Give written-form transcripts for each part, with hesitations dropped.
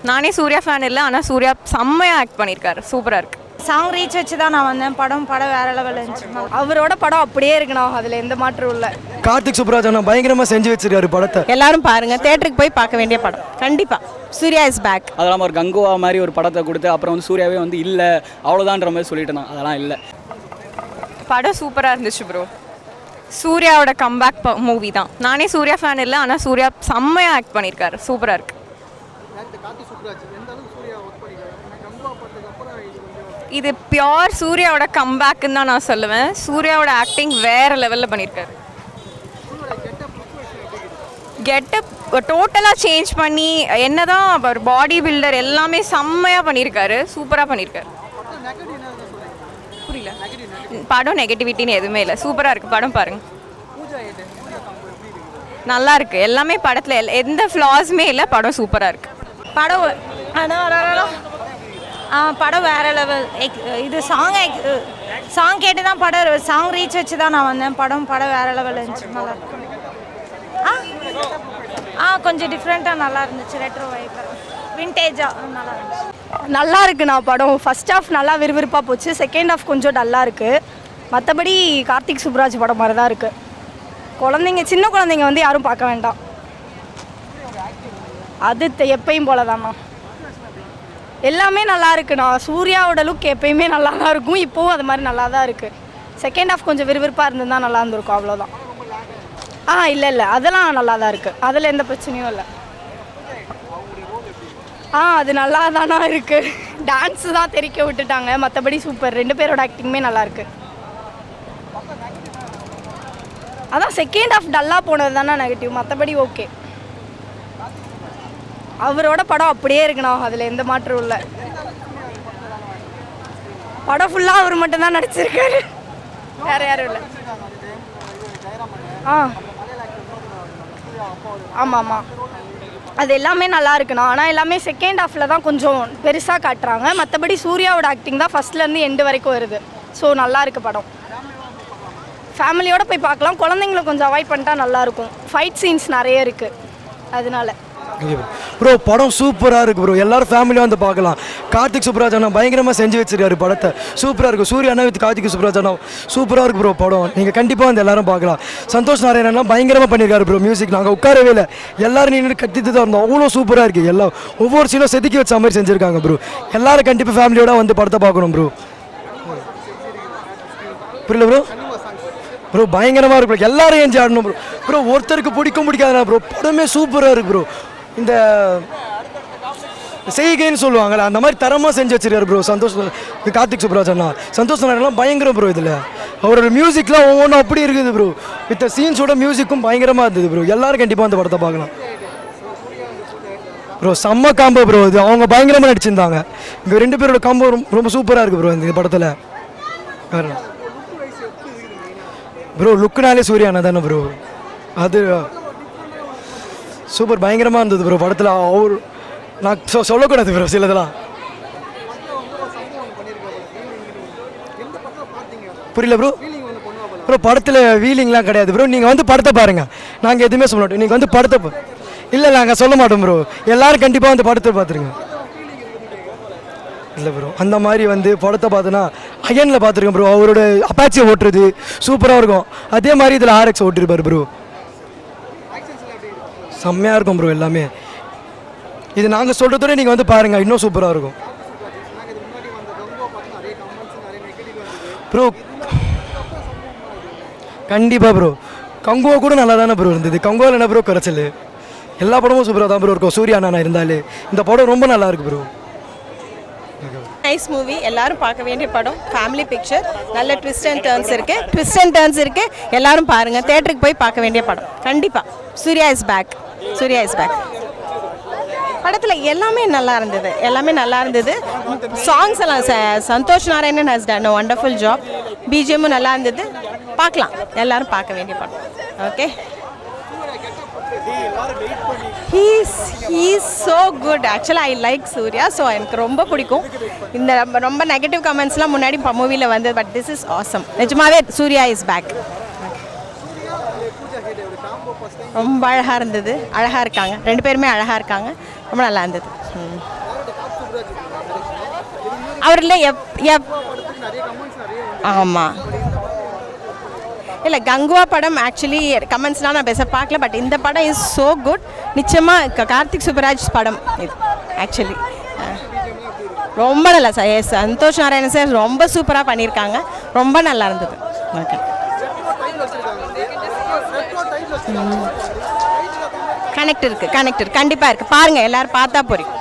நானே சூர்யா ஃபேன் இல்லை, ஆனால் சூர்யா செம்மையாக ஆக்ட் பண்ணியிருக்காரு, சூப்பராக இருக்குது. சாங் ரீச் வச்சு தான் நான் வந்தேன். படம் வேற லெவலில் இருந்துச்சு. அவரோட படம் அப்படியே இருக்கணும், அதில் எந்த மாற்றம் இல்லை. கார்த்திக் சுப்ராஜ் அண்ணா பயங்கரமாக செஞ்சு வச்சிருக்காரு படத்தை. எல்லாரும் பாருங்க, தேட்டருக்கு போய் பார்க்க வேண்டிய படம் கண்டிப்பாக. Suriya is back. அதெல்லாம் ஒரு கங்குவா மாதிரி ஒரு படத்தை கொடுத்து அப்புறம் வந்து சூர்யாவே வந்து இல்லை அவ்வளோதான்ற மாதிரி சொல்லிட்டு நான் அதெல்லாம் இல்லை. படம் சூப்பராக இருந்துச்சு ப்ரோ. சூர்யாவோட கம்பேக் மூவி தான். நானே சூர்யா ஃபேன் இல்லை, ஆனால் சூர்யா செம்மையாக ஆக்ட் பண்ணியிருக்காரு, சூப்பராக இருக்குது. இது பியோர் சூர்யாவோட கம்பேக்குன்னு தான் நான் சொல்லுவேன். சூர்யாவோட ஆக்டிங் வேறு லெவலில் பண்ணியிருக்காரு. கெட்டப் டோட்டலாக சேஞ்ச் பண்ணி என்னதான் அவர் பாடி பில்டர் எல்லாமே செம்மையாக பண்ணியிருக்காரு, சூப்பராக பண்ணியிருக்காரு. புரியல. படம் நெகட்டிவிட்டின்னு எதுவுமே இல்லை, சூப்பராக இருக்குது. படம் பாருங்கள், நல்லா இருக்குது. எல்லாமே படத்தில் எந்த ஃப்ளாஸுமே இல்லை, படம் சூப்பராக இருக்குது. படம் படம் வேற லெவல். இது சாங் கேட்டு தான் படம், சாங் ரீச் வச்சு தான் நான் வந்தேன். படம் வேற லெவலில் இருந்துச்சு, நல்லா இருக்கு. கொஞ்சம் டிஃப்ரெண்ட்டாக நல்லா இருந்துச்சு. ரெட்ரோ வைப், விண்டேஜாக நல்லா இருந்துச்சு. நல்லா இருக்குண்ணா படம். ஃபர்ஸ்ட் ஹாஃப் நல்லா விறுவிறுப்பாக போச்சு, செகண்ட் ஹாஃப் கொஞ்சம் டல்லாக இருக்குது. மற்றபடி கார்த்திக் சுப்ராஜ் படம் மாதிரி தான் இருக்குது. குழந்தைங்க, சின்ன குழந்தைங்க வந்து யாரும் பார்க்க வேண்டாம். அது எப்பயும் போல தான்ண்ணா. எல்லாமே நல்லா இருக்குண்ணா. சூர்யாவோட லுக் எப்பயுமே நல்லா தான் இருக்கும், இப்போவும் அது மாதிரி நல்லா தான் இருக்குது. செகண்ட் ஹாஃப் கொஞ்சம் விறுவிறுப்பாக இருந்திருந்தால் நல்லா இருந்திருக்கும், அவ்வளோதான். இல்லை அதெல்லாம் நல்லா தான் இருக்குது, அதில் எந்த பிரச்சனையும் இல்லை. அது நல்லா தானா இருக்குது. டான்ஸு தான் தெரிக்க விட்டுட்டாங்க, மற்றபடி சூப்பர். 2 பேரோட ஆக்டிங்குமே நல்லாயிருக்கு. அதான் செகண்ட் ஹாஃப் டல்லாக போனது தானே நெகட்டிவ், மற்றபடி ஓகே. அவரோட படம் அப்படியே இருக்கணும், அதில் எந்த மாற்றம் இல்லை. படம் ஃபுல்லாக அவர் மட்டும்தான் நடிச்சிருக்காரு, வேறு யாரும் இல்லை. ஆமாம் அது எல்லாமே நல்லா இருக்குண்ணா. ஆனால் எல்லாமே செகண்ட் ஹாஃபில் தான் கொஞ்சம் பெருசாக காட்டுறாங்க. மற்றபடி சூர்யாவோட ஆக்டிங் தான் ஃபஸ்ட்லேருந்து எண்டு வரைக்கும் வருது. ஸோ நல்லா இருக்குது படம். ஃபேமிலியோடு போய் பார்க்கலாம். குழந்தைங்களை கொஞ்சம் அவாய்ட் பண்ணிட்டா நல்லாயிருக்கும். ஃபைட் சீன்ஸ் நிறைய இருக்குது, அதனால. ப்ரோ படம் சூப்பராக இருக்குது ப்ரோ. எல்லோரும் ஃபேமிலியாக வந்து பார்க்கலாம். கார்த்திக் சுப்ராஜ் அண்ணா பயங்கரமாக செஞ்சு வச்சிருக்காரு படத்தை, சூப்பராக இருக்குது. சூர்யா அண்ணா வித் கார்த்திக் சுப்ராஜ் அண்ணா சூப்பராக இருக்குது ப்ரோ படம். நீங்கள் கண்டிப்பாக வந்து எல்லோரும் பார்க்கலாம். சந்தோஷ் நாராயணன்லாம் பயங்கரமாக பண்ணியிருக்காரு ப்ரோ. மியூசிக் நாங்கள் உட்காரவே இல்லை, எல்லோரும் நின்று கட்டிட்டு தான் இருந்தோம். அவ்வளோ சூப்பராக இருக்குது. எல்லாம் ஒவ்வொரு சீனும் செதுக்கி வச்ச மாதிரி செஞ்சுருக்காங்க ப்ரோ. எல்லோரும் கண்டிப்பாக ஃபேமிலியோட வந்து படத்தை பார்க்கணும் ப்ரோ. புரியல ப்ரோ? ப்ரோ பயங்கரமாக இருக்கு ப்ரோ. எல்லோரும் என்ஜாய் ஆடணும் ப்ரோ. ப்ரோ ஒருத்தருக்கு பிடிக்காதுண்ணா ப்ரோ. படமே சூப்பராக இருக்குது ப்ரோ. இந்த செய்கைன்னு சொல்லுவாங்கள்ல, அந்த மாதிரி தரமாக செஞ்சு வச்சிருக்காரு ப்ரோ சந்தோஷ் கார்த்திக் சுப்ராஜ் அண்ணா. சந்தோஷ் நாராயணன்லாம் பயங்கரம் ப்ரோ. இதில் அவரோட மியூசிக்லாம் ஒவ்வொன்றும் அப்படி இருக்குது ப்ரோ. வித் சீன்ஸோட மியூசிக்கும் பயங்கரமாக இருந்தது ப்ரோ. எல்லோரும் கண்டிப்பாக அந்த படத்தை பார்க்கலாம் ப்ரோ. செம்ம காம்போ ப்ரோ. இது அவங்க பயங்கரமாக நடிச்சிருந்தாங்க. இங்கே 2 பேரோட காம்போ ரொம்ப சூப்பராக இருக்குது ப்ரோ இந்த படத்தில். ப்ரோ லுக்குனாலே சூர்யா அண்ணா தானே ப்ரோ. அது சூப்பர் பயங்கரமாக இருந்தது ப்ரோ படத்தில். அவர் நான் சொல்லக்கூடாது ப்ரோ சிலதெல்லாம். புரியல ப்ரோ? ப்ரோ படத்தில் வீலிங்லாம் கிடையாது ப்ரோ. நீங்கள் வந்து படத்தை பாருங்கள், நாங்கள் எதுவுமே சொல்ல மாட்டோம். நீங்கள் வந்து படத்தை இல்லை நாங்கள் சொல்ல மாட்டோம் ப்ரோ. எல்லோரும் கண்டிப்பாக வந்து படத்தை பார்த்துருங்க. இல்லை ப்ரோ அந்த மாதிரி வந்து படத்தை பார்த்தோன்னா அயனில் பார்த்துருக்கேன் ப்ரோ. அவரோட அப்பாச்சியை ஓட்டுறது சூப்பராக இருக்கும். அதே மாதிரி இதில் RX ஓட்டிருப்பார் ப்ரோ. செம்மையாக இருக்கும் ப்ரோ எல்லாமே. இது நாங்கள் சொல்கிறதோட நீங்கள் வந்து பாருங்கள், இன்னும் சூப்பராக இருக்கும் ப்ரோ. கண்டிப்பாக ப்ரோ. கங்குவா கூட நல்லா தானே ப்ரோ இருந்தது. கங்குவாவில் என்ன ப்ரோ குறைச்சல்? எல்லா படமும் சூப்பராக தான் ப்ரோ இருக்கும். சூர்யா அண்ணா இருந்தாலே இந்த படம் ரொம்ப நல்லா இருக்கு ப்ரோ. நைஸ் மூவி, எல்லாரும் பார்க்க வேண்டிய படம். ஃபேமிலி பிக்சர், நல்ல ட்விஸ்ட் அண்ட் டர்ன்ஸ் இருக்குது. எல்லாரும் பாருங்கள், தேட்டருக்கு போய் பார்க்க வேண்டிய படம் கண்டிப்பாக. Suriya is back. படத்தில் எல்லாமே நல்லா இருந்தது. சாங்ஸ் எல்லாம் Santhosh Narayanan has done a wonderful job. பிஜிஎம்மும் நல்லா இருந்தது. பார்க்கலாம், எல்லாரும் பார்க்க வேண்டிய படம். Okay, he's so good. Actually I like Surya, so எனக்கு ரொம்ப பிடிக்கும். இந்த ரொம்ப நெகட்டிவ் கமெண்ட்ஸ்லாம் முன்னாடி மூவியில் வந்தது, பட் திஸ் இஸ் ஆசம். நிஜமாவே சூர்யா இஸ் பேக். ரொம்ப அழகாக இருந்தது. அழகாக இருக்காங்க, 2 பேருமே அழகாக இருக்காங்க. ரொம்ப நல்லா இருந்தது. அவரில் ஆமாம் இல்லை கங்குவா படம் ஆக்சுவலி கமெண்ட்ஸ்லாம் நான் பெருசாக பார்க்கல. பட் இந்த படம் இஸ் ஸோ குட். நிச்சயமாக கார்த்திக் சுப்பராஜ் படம் இது ஆக்சுவலி ரொம்ப நல்லா சார். சந்தோஷ் நாராயணன் சார் ரொம்ப சூப்பராக பண்ணியிருக்காங்க. ரொம்ப நல்லா இருந்தது. ஓகே கனெக்ட் இருக்குது கண்டிப்பாக இருக்குது. பாருங்கள் எல்லோரும் பார்த்தா போறீங்க.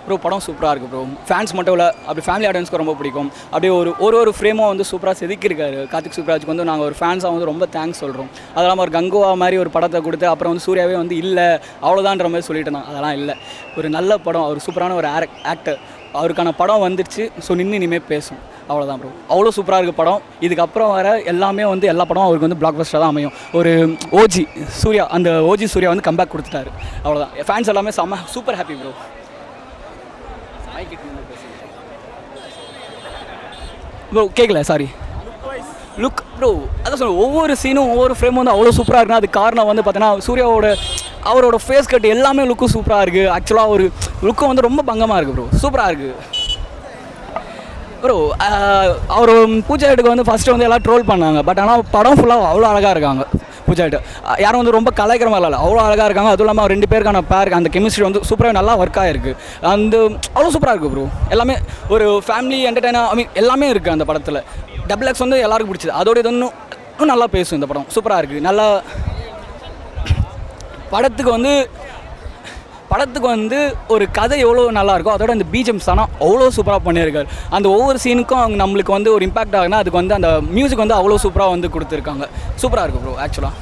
ப்ரோ படம் சூப்பராக இருக்குது ப்ரோ. ஃபேன்ஸ் மட்டும் இல்லை, அப்படி ஃபேமிலி ஆடியன்ஸ்க்கு ரொம்ப பிடிக்கும். அப்படியே ஒரு ஃப்ரேமும் வந்து சூப்பராக செதுக்கியிருக்காரு கார்த்திக் சுப்ராஜுக்கு. வந்து நாங்கள் ஒரு ஃபேன்ஸாக வந்து ரொம்ப தேங்க்ஸ் சொல்கிறோம். அது இல்லாமல் ஒரு கங்குவா மாதிரி ஒரு படத்தை கொடுத்து அப்புறம் வந்து சூர்யாவே வந்து இல்லை அவ்வளோதான்ற மாதிரி சொல்லிட்டு இருந்தான். அதெல்லாம் இல்லை, ஒரு நல்ல படம், அவர் சூப்பரான ஒரு ஆக்டர், அவருக்கான படம் வந்துடுச்சு. ஸோ இனிமேல் பேசும், அவ்வளோதான் ப்ரோ. அவ்வளோ சூப்பராக இருக்குது படம். இதுக்கப்புறம் வர எல்லாமே வந்து எல்லா படமும் அவருக்கு வந்து பிளாக் பஸ்டராக தான் அமையும். ஒரு ஓஜி சூர்யா, அந்த ஓஜி சூர்யா வந்து கம்பேக் கொடுத்துட்டாரு. அவ்வளோதான். ஃபேன்ஸ் எல்லாமே செம்ம சூப்பர் ஹாப்பி ப்ரோ. ப்ரோ கேட்கல, சாரி. லுக் ப்ரோ, அதான் சொல்லுங்கள், ஒவ்வொரு சீனும் ஒவ்வொரு ஃப்ரேமும் வந்து அவ்வளோ சூப்பராக இருக்குன்னா அது காரணம் வந்து பார்த்தீங்கன்னா சூர்யாவோட அவரோட ஃபேஸ் கட் எல்லாமே லுக்கும் சூப்பராக இருக்குது. ஆக்சுவலாக ஒரு லுக்கும் வந்து ரொம்ப பங்கமாக இருக்குது ப்ரோ, சூப்பராக இருக்குது ப்ரோ. அவர் பூஜா ஹெட்டுக்கு வந்து ஃபஸ்ட்டு வந்து எல்லாம் ட்ரோல் பண்ணாங்க. பட் ஆனால் படம் ஃபுல்லாக அவ்வளோ அழகாக இருக்காங்க. பூஜா ஹெட்டு யாரும் வந்து ரொம்ப கலாய்க்கிற மாதிரி இல்லை, அவ்வளோ அழகாக இருக்காங்க. அதுவும் இல்லாமல் 2 பேருக்கான பேருக்கு அந்த கெமிஸ்ட்ரி வந்து சூப்பராக நல்லா ஒர்க் ஆகிருக்கு. அந்த அவ்வளோ சூப்பராக இருக்குது ப்ரோ. எல்லாமே ஒரு ஃபேமிலி என்டர்டைனர், ஐ மீன் எல்லாமே இருக்குது அந்த படத்தில். XX வந்து எல்லாருக்கும் பிடிச்சது. அதோட இது இன்னும் நல்லா பேசும் இந்த படம். சூப்பராக இருக்குது. நல்லா படத்துக்கு வந்து ஒரு கதை எவ்வளோ நல்லா இருக்கோ அதோட அந்த பிஜிஎம்ஸ் ஆனால் அவ்வளோ சூப்பராக பண்ணியிருக்காரு. அந்த ஒவ்வொரு சீனுக்கும் அவங்க நம்மளுக்கு வந்து ஒரு இம்பேக்ட் ஆகுனா அதுக்கு வந்து அந்த மியூசிக் வந்து அவ்வளோ சூப்பராக வந்து கொடுத்துருக்காங்க. சூப்பராக இருக்குது ப்ரோ ஆக்சுவலாக.